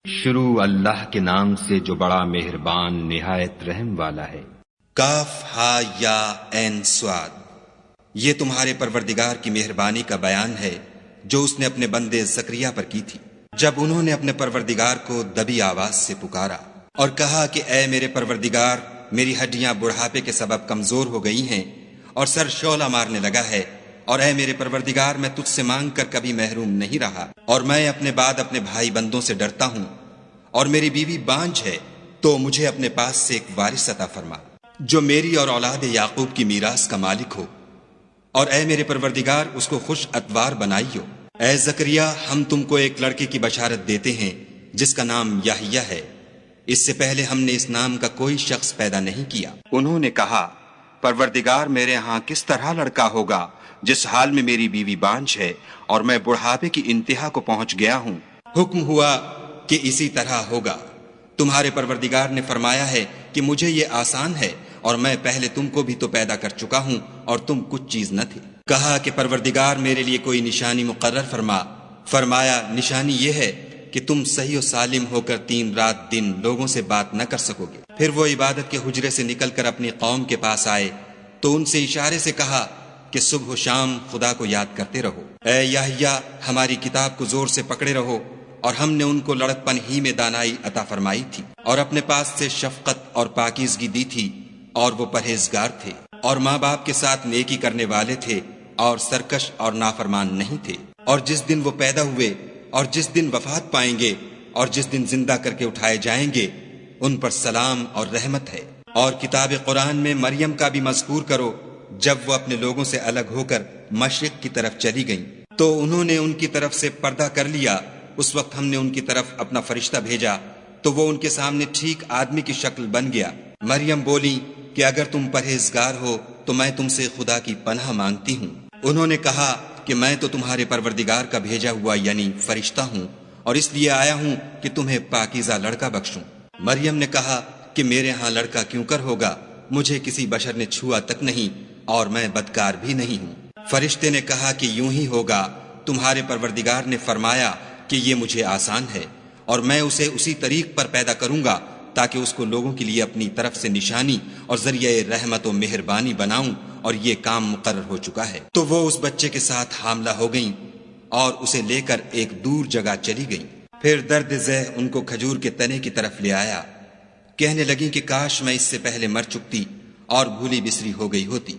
شروع اللہ کے نام سے جو بڑا مہربان نہایت رحم والا ہے۔ کاف ہا یا عین صاد، یہ تمہارے پروردگار کی مہربانی کا بیان ہے جو اس نے اپنے بندے زکریا پر کی تھی، جب انہوں نے اپنے پروردگار کو دبی آواز سے پکارا اور کہا کہ اے میرے پروردگار، میری ہڈیاں بڑھاپے کے سبب کمزور ہو گئی ہیں اور سر شعلہ مارنے لگا ہے، اور اے میرے پروردگار، میں تجھ سے مانگ کر کبھی محروم نہیں رہا، اور میں اپنے بعد اپنے بھائی بندوں سے ڈرتا ہوں، اور میری بیوی بانجھ ہے، تو مجھے اپنے پاس سے ایک وارث عطا فرما جو میری اور اولاد یعقوب کی میراث کا مالک ہو، اور اے میرے پروردگار اس کو خوش اتوار بنائیو۔ اے زکریا، ہم تم کو ایک لڑکے کی بشارت دیتے ہیں جس کا نام یحییٰ ہے، اس سے پہلے ہم نے اس نام کا کوئی شخص پیدا نہیں کیا۔ انہوں نے کہا، پروردگار، میرے ہاں کس طرح لڑکا ہوگا جس حال میں میری بیوی بانجھ ہے اور میں بڑھاپے کی انتہا کو پہنچ گیا ہوں؟ حکم ہوا کہ اسی طرح ہوگا۔ تمہارے پروردگار نے فرمایا ہے کہ مجھے یہ آسان ہے، اور میں پہلے تم کو بھی تو پیدا کر چکا ہوں اور تم کچھ چیز نہ تھے۔ کہا کہ پروردگار میرے لیے کوئی نشانی مقرر فرما۔ فرمایا، نشانی یہ ہے کہ تم صحیح و سالم ہو کر 3 رات دن لوگوں سے بات نہ کر سکو گے۔ پھر وہ عبادت کے حجرے سے نکل کر اپنی قوم کے پاس آئے تو ان سے اشارے سے کہا کہ صبح و شام خدا کو یاد کرتے رہو۔ اے یحییٰ، ہماری کتاب کو زور سے پکڑے رہو، اور ہم نے ان کو لڑکپن ہی میں دانائی عطا فرمائی تھی، اور اپنے پاس سے شفقت اور پاکیزگی دی تھی، اور وہ پرہیزگار تھے، اور ماں باپ کے ساتھ نیکی کرنے والے تھے، اور سرکش اور نافرمان نہیں تھے۔ اور جس دن وہ پیدا ہوئے، اور جس دن وفات پائیں گے، اور جس دن زندہ کر کے اٹھائے جائیں گے، ان پر سلام اور رحمت ہے۔ اور کتاب قرآن میں مریم کا بھی مذکور کرو، جب وہ اپنے لوگوں سے الگ ہو کر مشرق کی طرف چلی گئیں تو انہوں نے ان کی طرف سے پردہ کر لیا۔ اس وقت ہم نے ان کی طرف اپنا فرشتہ بھیجا تو وہ ان کے سامنے ٹھیک آدمی کی شکل بن گیا۔ مریم بولی کہ اگر تم پرہیزگار ہو تو میں تم سے خدا کی پناہ مانگتی ہوں۔ انہوں نے کہا کہ میں تو تمہارے پروردگار کا بھیجا ہوا یعنی فرشتہ ہوں، اور اس لیے آیا ہوں کہ تمہیں پاکیزہ لڑکا بخشوں۔ مریم نے کہا کہ میرے ہاں لڑکا کیوں کر ہوگا، مجھے کسی بشر نے چھوا تک نہیں، اور میں بدکار بھی نہیں ہوں۔ فرشتے نے کہا کہ یوں ہی ہوگا، تمہارے پروردگار نے فرمایا کہ یہ مجھے آسان ہے، اور میں اسے اسی طریق پر پیدا کروں گا تاکہ اس کو لوگوں کے لیے اپنی طرف سے نشانی اور ذریعہ رحمت و مہربانی بناؤں، اور یہ کام مقرر ہو چکا ہے۔ تو وہ اس بچے کے ساتھ حاملہ ہو گئیں اور اسے لے کر ایک دور جگہ چلی گئیں۔ پھر درد ذہ ان کو کھجور کے تنے کی طرف لے آیا، کہنے لگیں کہ کاش میں اس سے پہلے مر چکتی اور بھولی بسری ہو گئی ہوتی۔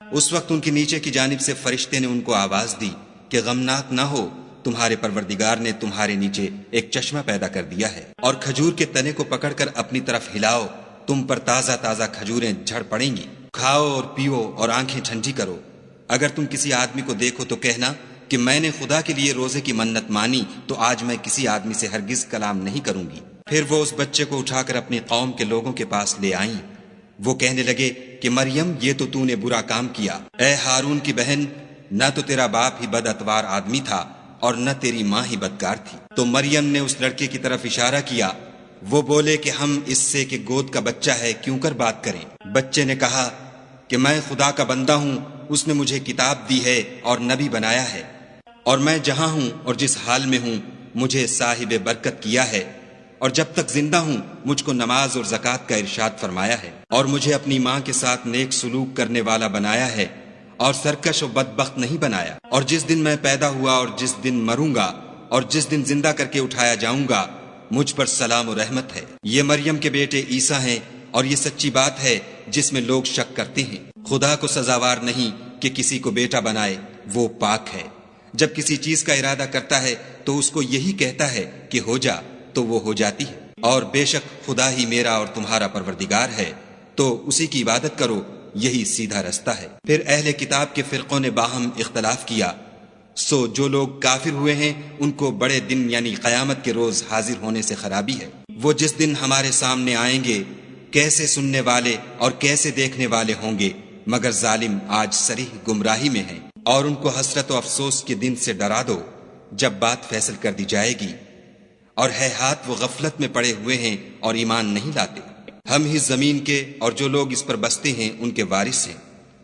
اس وقت ان کے نیچے کی جانب سے فرشتے نے ان کو آواز دی کہ غمناک نہ ہو، تمہارے پروردگار نے تمہارے نیچے ایک چشمہ پیدا کر دیا ہے، اور کھجور کے تنے کو پکڑ کر اپنی طرف ہلاؤ، تم پر تازہ تازہ کھجوریں جھڑ پڑیں گی، کھاؤ اور پیو اور آنکھیں ٹھنڈی کرو۔ اگر تم کسی آدمی کو دیکھو تو کہنا کہ میں نے خدا کے لیے روزے کی منت مانی، تو آج میں کسی آدمی سے ہرگز کلام نہیں کروں گی۔ پھر وہ اس بچے کو اٹھا کر اپنی قوم کے لوگوں کے پاس لے آئیں۔ وہ کہنے لگے کہ مریم، یہ تو نے برا کام کیا۔ اے ہارون کی بہن، نہ تو تیرا باپ ہی بد اتوار آدمی تھا اور نہ تیری ماں ہی بدکار تھی۔ تو مریم نے اس لڑکے کی طرف اشارہ کیا۔ وہ بولے کہ ہم اس سے کہ گود کا بچہ ہے کیوں کر بات کریں۔ بچے نے کہا کہ میں خدا کا بندہ ہوں، اس نے مجھے کتاب دی ہے اور نبی بنایا ہے، اور میں جہاں ہوں اور جس حال میں ہوں مجھے صاحب برکت کیا ہے، اور جب تک زندہ ہوں مجھ کو نماز اور زکوٰۃ کا ارشاد فرمایا ہے، اور مجھے اپنی ماں کے ساتھ نیک سلوک کرنے والا بنایا ہے، اور سرکش و بدبخت نہیں بنایا۔ اور جس دن میں پیدا ہوا اور جس دن مروں گا اور جس دن زندہ کر کے اٹھایا جاؤں گا، مجھ پر سلام و رحمت ہے۔ یہ مریم کے بیٹے عیسیٰ ہیں، اور یہ سچی بات ہے جس میں لوگ شک کرتے ہیں۔ خدا کو سزاوار نہیں کہ کسی کو بیٹا بنائے، وہ پاک ہے۔ جب کسی چیز کا ارادہ کرتا ہے تو اس کو یہی کہتا ہے کہ ہو جا، تو وہ ہو جاتی ہے۔ اور بے شک خدا ہی میرا اور تمہارا پروردگار ہے، تو اسی کی عبادت کرو، یہی سیدھا رستہ ہے۔ پھر اہل کتاب کے فرقوں نے باہم اختلاف کیا، سو جو لوگ کافر ہوئے ہیں ان کو بڑے دن یعنی قیامت کے روز حاضر ہونے سے خرابی ہے۔ وہ جس دن ہمارے سامنے آئیں گے کیسے سننے والے اور کیسے دیکھنے والے ہوں گے، مگر ظالم آج صریح گمراہی میں ہیں۔ اور ان کو حسرت و افسوس کے دن سے ڈرا دو جب بات فیصل کر دی جائے گی، اور ہے ہاتھ وہ غفلت میں پڑے ہوئے ہیں اور ایمان نہیں لاتے۔ ہم ہی زمین کے اور جو لوگ اس پر بستے ہیں ان کے وارث ہیں،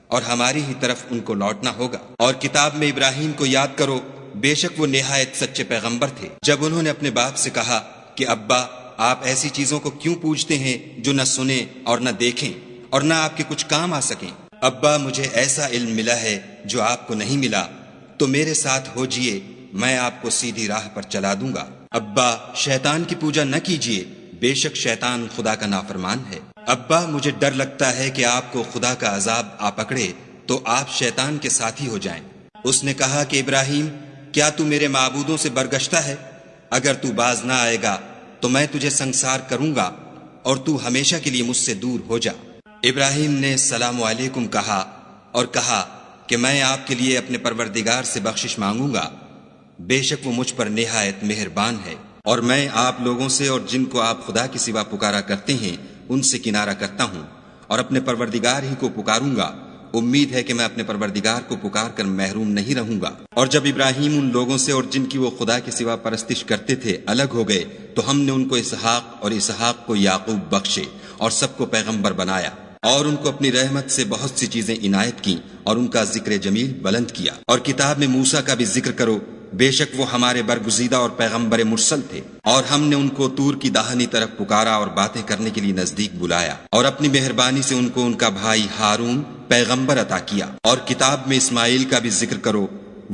اور ہماری ہی طرف ان کو لوٹنا ہوگا۔ اور کتاب میں ابراہیم کو یاد کرو، بے شک وہ نہایت سچے پیغمبر تھے۔ جب انہوں نے اپنے باپ سے کہا کہ ابا آپ ایسی چیزوں کو کیوں پوجتے ہیں جو نہ سنیں اور نہ دیکھیں اور نہ آپ کے کچھ کام آ سکیں؟ ابا مجھے ایسا علم ملا ہے جو آپ کو نہیں ملا، تو میرے ساتھ ہو جئے، میں آپ کو سیدھی راہ پر چلا دوں گا۔ ابا شیطان کی پوجا نہ کیجیے، بے شک شیطان خدا کا نافرمان ہے۔ ابا مجھے ڈر لگتا ہے کہ آپ کو خدا کا عذاب آ پکڑے تو آپ شیطان کے ساتھی ہو جائیں۔ اس نے کہا کہ ابراہیم، کیا تو میرے معبودوں سے برگشتہ ہے؟ اگر تو باز نہ آئے گا تو میں تجھے سنسار کروں گا اور تو ہمیشہ کے لیے مجھ سے دور ہو جا۔ ابراہیم نے السلام علیکم کہا اور کہا کہ میں آپ کے لیے اپنے پروردگار سے بخشش مانگوں گا، بے شک وہ مجھ پر نہایت مہربان ہے، اور میں آپ لوگوں سے اور جن کو آپ خدا کے سوا پکارا کرتے ہیں ان سے کنارہ کرتا ہوں اور اپنے پروردگار ہی کو پکاروں گا۔ امید ہے کہ میں اپنے پروردگار کو پکار کر محروم نہیں رہوں گا۔ اور جب ابراہیم ان لوگوں سے اور جن کی وہ خدا کے سوا پرستش کرتے تھے الگ ہو گئے تو ہم نے ان کو اسحاق اور اسحاق کو یعقوب بخشے اور سب کو پیغمبر بنایا، اور ان کو اپنی رحمت سے بہت سی چیزیں عنایت کی اور ان کا ذکر جمیل بلند کیا۔ اور کتاب میں موسیٰ کا بھی ذکر کرو، بے شک وہ ہمارے برگزیدہ اور پیغمبر مرسل تھے، اور ہم نے ان کو طور کی داہنی طرف پکارا اور باتیں کرنے کے لیے نزدیک بلایا، اور اپنی مہربانی سے ان کو ان کا بھائی ہارون پیغمبر عطا کیا۔ اور کتاب میں اسماعیل کا بھی ذکر کرو،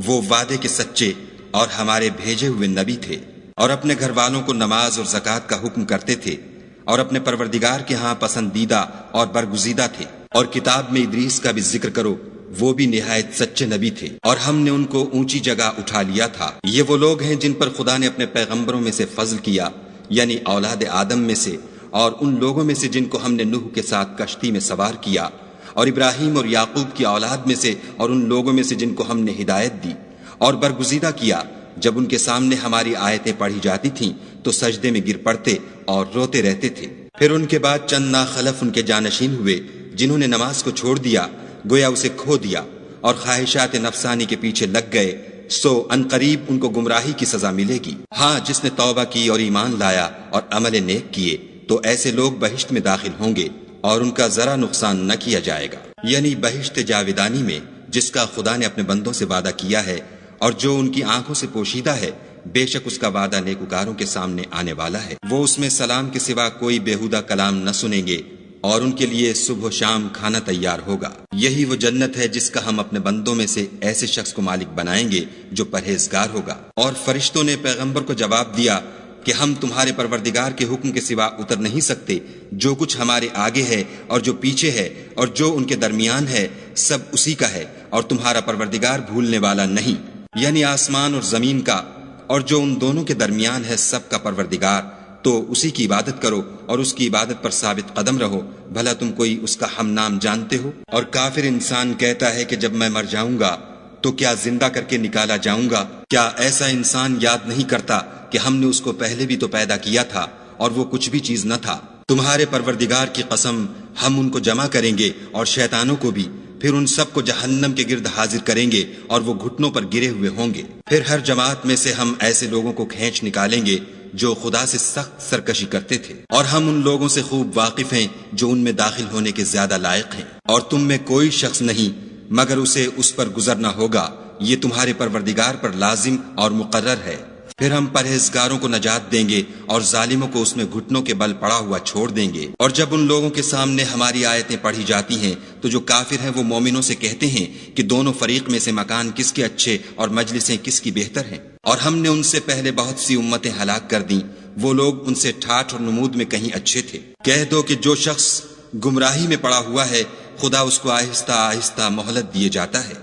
وہ وعدے کے سچے اور ہمارے بھیجے ہوئے نبی تھے، اور اپنے گھر والوں کو نماز اور زکوٰۃ کا حکم کرتے تھے، اور اپنے پروردگار کے ہاں پسندیدہ اور برگزیدہ تھے۔ اور کتاب میں ادریس کا بھی ذکر کرو، وہ بھی نہایت سچے نبی تھے، اور ہم نے ان کو اونچی جگہ اٹھا لیا تھا۔ یہ وہ لوگ ہیں جن پر خدا نے اپنے پیغمبروں میں سے فضل کیا، یعنی اولاد آدم میں سے، اور ان لوگوں میں سے جن کو ہم نے نوح کے ساتھ کشتی میں سوار کیا، اور ابراہیم اور یعقوب کی اولاد میں سے، اور ان لوگوں میں سے جن کو ہم نے ہدایت دی اور برگزیدہ کیا۔ جب ان کے سامنے ہماری آیتیں پڑھی جاتی تھیں تو سجدے میں گر پڑتے اور روتے رہتے تھے۔ پھر ان کے بعد چند ناخلف ان کے جانشین ہوئے جنہوں نے نماز کو چھوڑ دیا، گویا اسے کھو دیا، اور خواہشات نفسانی کے پیچھے لگ گئے، سو عنقریب ان کو گمراہی کی سزا ملے گی۔ ہاں، جس نے توبہ کی اور ایمان لایا اور عمل نیک کیے تو ایسے لوگ بہشت میں داخل ہوں گے اور ان کا ذرا نقصان نہ کیا جائے گا، یعنی بہشت جاودانی میں جس کا خدا نے اپنے بندوں سے وعدہ کیا ہے اور جو ان کی آنکھوں سے پوشیدہ ہے، بے شک اس کا وعدہ نیکوکاروں کے سامنے آنے والا ہے۔ وہ اس میں سلام کے سوا کوئی بیہودہ کلام نہ سنیں گے، اور ان کے لیے صبح و شام کھانا تیار ہوگا۔ یہی وہ جنت ہے جس کا ہم اپنے بندوں میں سے ایسے شخص کو مالک بنائیں گے جو پرہیزگار ہوگا۔ اور فرشتوں نے پیغمبر کو جواب دیا کہ ہم تمہارے پروردگار کے حکم کے سوا اتر نہیں سکتے، جو کچھ ہمارے آگے ہے اور جو پیچھے ہے اور جو ان کے درمیان ہے سب اسی کا ہے، اور تمہارا پروردگار بھولنے والا نہیں، یعنی آسمان اور زمین کا اور جو ان دونوں کے درمیان ہے سب کا پروردگار۔ تو اسی کی عبادت کرو اور اس کی عبادت پر ثابت قدم رہو، بھلا تم کوئی اس کا ہم نام جانتے ہو؟ اور کافر انسان کہتا ہے کہ جب میں مر جاؤں گا تو کیا زندہ کر کے نکالا جاؤں گا؟ کیا ایسا انسان یاد نہیں کرتا کہ ہم نے اس کو پہلے بھی تو پیدا کیا تھا اور وہ کچھ بھی چیز نہ تھا؟ تمہارے پروردگار کی قسم، ہم ان کو جمع کریں گے اور شیطانوں کو بھی، پھر ان سب کو جہنم کے گرد حاضر کریں گے اور وہ گھٹنوں پر گرے ہوئے ہوں گے۔ پھر ہر جماعت میں سے ہم ایسے لوگوں کو کھینچ نکالیں گے جو خدا سے سخت سرکشی کرتے تھے، اور ہم ان لوگوں سے خوب واقف ہیں جو ان میں داخل ہونے کے زیادہ لائق ہیں، اور تم میں کوئی شخص نہیں مگر اسے اس پر گزرنا ہوگا، یہ تمہارے پروردگار پر لازم اور مقرر ہے۔ پھر ہم پرہیزگاروں کو نجات دیں گے اور ظالموں کو اس میں گھٹنوں کے بل پڑا ہوا چھوڑ دیں گے۔ اور جب ان لوگوں کے سامنے ہماری آیتیں پڑھی جاتی ہیں تو جو کافر ہیں وہ مومنوں سے کہتے ہیں کہ دونوں فریق میں سے مکان کس کے اچھے اور مجلسیں کس کی بہتر ہیں، اور ہم نے ان سے پہلے بہت سی امتیں ہلاک کر دیں، وہ لوگ ان سے ٹھاٹھ اور نمود میں کہیں اچھے تھے۔ کہہ دو کہ جو شخص گمراہی میں پڑا ہوا ہے خدا اس کو آہستہ آہستہ مہلت دیے جاتا ہے،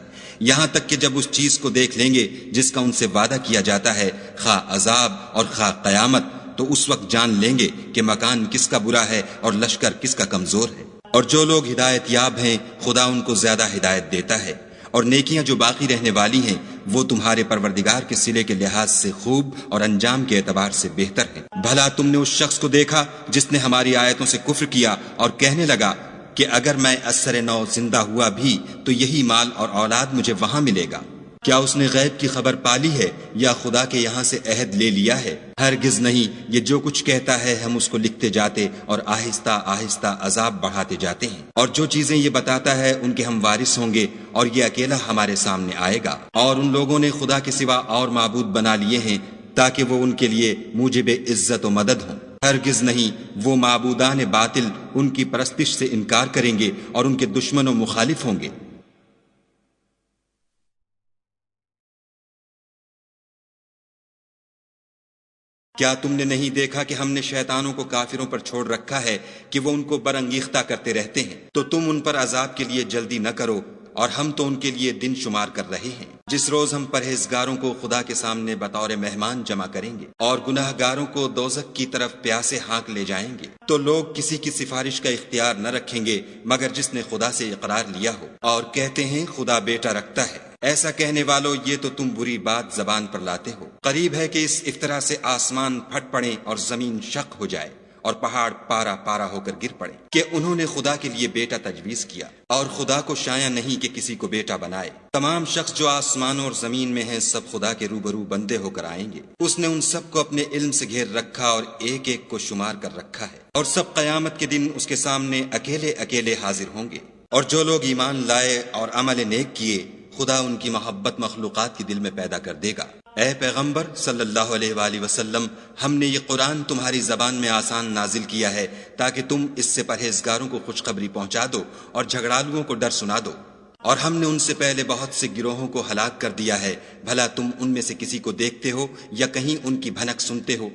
یہاں تک کہ جب اس چیز کو دیکھ لیں گے جس کا ان سے وعدہ کیا جاتا ہے، خواہ عذاب اور خواہ قیامت، تو اس وقت جان لیں گے کہ مکان کس کا برا ہے اور لشکر کس کا کمزور ہے۔ اور جو لوگ ہدایت یاب ہیں خدا ان کو زیادہ ہدایت دیتا ہے، اور نیکیاں جو باقی رہنے والی ہیں وہ تمہارے پروردگار کے صلے کے لحاظ سے خوب اور انجام کے اعتبار سے بہتر ہیں۔ بھلا تم نے اس شخص کو دیکھا جس نے ہماری آیتوں سے کفر کیا اور کہنے لگا کہ اگر میں اثر نو زندہ ہوا بھی تو یہی مال اور اولاد مجھے وہاں ملے گا؟ کیا اس نے غیب کی خبر پالی ہے یا خدا کے یہاں سے عہد لے لیا ہے؟ ہرگز نہیں، یہ جو کچھ کہتا ہے ہم اس کو لکھتے جاتے اور آہستہ آہستہ عذاب بڑھاتے جاتے ہیں، اور جو چیزیں یہ بتاتا ہے ان کے ہم وارث ہوں گے، اور یہ اکیلا ہمارے سامنے آئے گا۔ اور ان لوگوں نے خدا کے سوا اور معبود بنا لیے ہیں تاکہ وہ ان کے لیے موجب عزت و مدد ہوں۔ ہرگز نہیں، وہ معبودان باطل ان کی پرستش سے انکار کریں گے اور ان کے دشمن و مخالف ہوں گے۔ کیا تم نے نہیں دیکھا کہ ہم نے شیطانوں کو کافروں پر چھوڑ رکھا ہے کہ وہ ان کو برانگیختہ کرتے رہتے ہیں؟ تو تم ان پر عذاب کے لیے جلدی نہ کرو، اور ہم تو ان کے لیے دن شمار کر رہے ہیں، جس روز ہم پرہیزگاروں کو خدا کے سامنے بطور مہمان جمع کریں گے اور گناہ گاروں کو دوزخ کی طرف پیاسے ہانک لے جائیں گے۔ تو لوگ کسی کی سفارش کا اختیار نہ رکھیں گے مگر جس نے خدا سے اقرار لیا ہو، اور کہتے ہیں خدا بیٹا رکھتا ہے۔ ایسا کہنے والو، یہ تو تم بری بات زبان پر لاتے ہو۔ قریب ہے کہ اس افطرا سے آسمان پھٹ پڑیں اور زمین شق ہو جائے اور پہاڑ پارا پارا ہو کر گر پڑے کہ انہوں نے خدا کے لیے بیٹا تجویز کیا، اور خدا کو شایع نہیں کہ کسی کو بیٹا بنائے۔ تمام شخص جو آسمانوں اور زمین میں ہیں سب خدا کے روبرو بندے ہو کر آئیں گے۔ اس نے ان سب کو اپنے علم سے گھیر رکھا اور ایک ایک کو شمار کر رکھا ہے، اور سب قیامت کے دن اس کے سامنے اکیلے اکیلے حاضر ہوں گے۔ اور جو لوگ ایمان لائے اور عمل نیک کیے، خدا ان کی محبت مخلوقات کے دل میں پیدا کر دے گا۔ اے پیغمبر صلی اللہ علیہ وآلہ وسلم، ہم نے یہ قرآن تمہاری زبان میں آسان نازل کیا ہے تاکہ تم اس سے پرہیزگاروں کو خوشخبری پہنچا دو اور جھگڑالوؤں کو ڈر سنا دو۔ اور ہم نے ان سے پہلے بہت سے گروہوں کو ہلاک کر دیا ہے، بھلا تم ان میں سے کسی کو دیکھتے ہو یا کہیں ان کی بھنک سنتے ہو؟